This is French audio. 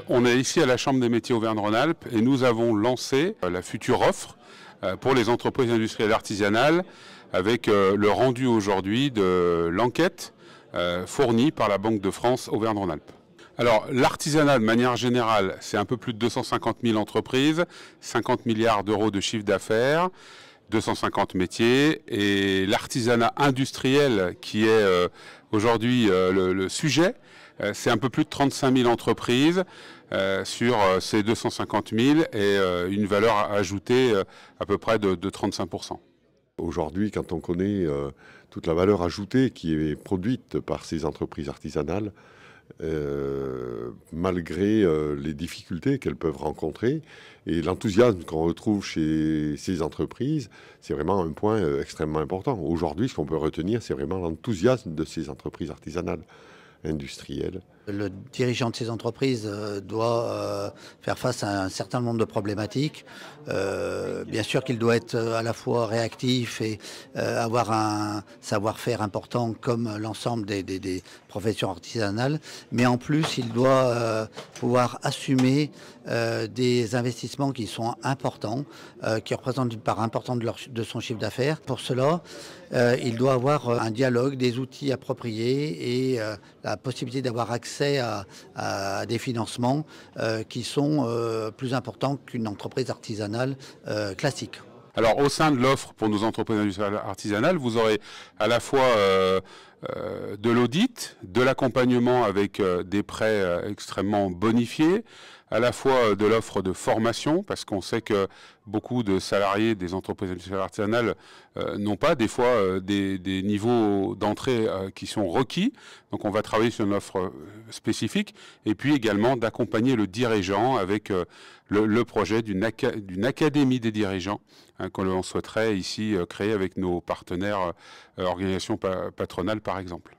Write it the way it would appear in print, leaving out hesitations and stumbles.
On est ici à la Chambre des métiers Auvergne-Rhône-Alpes et nous avons lancé la future offre pour les entreprises industrielles artisanales avec le rendu aujourd'hui de l'enquête fournie par la Banque de France Auvergne-Rhône-Alpes. Alors l'artisanat de manière générale, c'est un peu plus de 250 000 entreprises, 50 milliards d'euros de chiffre d'affaires, 250 métiers, et l'artisanat industriel qui est aujourd'hui le sujet, c'est un peu plus de 35 000 entreprises sur ces 250 000 et une valeur ajoutée à peu près de 35%. Aujourd'hui, quand on connaît toute la valeur ajoutée qui est produite par ces entreprises artisanales, malgré les difficultés qu'elles peuvent rencontrer et l'enthousiasme qu'on retrouve chez ces entreprises, c'est vraiment un point extrêmement important. Aujourd'hui, ce qu'on peut retenir, c'est vraiment l'enthousiasme de ces entreprises artisanales, industrielles. Le dirigeant de ces entreprises doit faire face à un certain nombre de problématiques. Bien sûr qu'il doit être à la fois réactif et avoir un savoir-faire important comme l'ensemble des professions artisanales, mais en plus il doit pouvoir assumer des investissements qui sont importants, qui représentent une part importante de son chiffre d'affaires. Pour cela, il doit avoir un dialogue, des outils appropriés et la possibilité d'avoir accès à des financements qui sont plus importants qu'une entreprise artisanale classique. Alors au sein de l'offre pour nos entreprises industrielles artisanales, vous aurez à la fois de l'audit, de l'accompagnement avec des prêts extrêmement bonifiés, à la fois de l'offre de formation, parce qu'on sait que beaucoup de salariés des entreprises industrielles artisanales n'ont pas des fois des niveaux d'entrée qui sont requis. Donc on va travailler sur une offre spécifique, et puis également d'accompagner le dirigeant avec le projet d'une académie des dirigeants que l'on souhaiterait ici créer avec nos partenaires organisations patronales par exemple.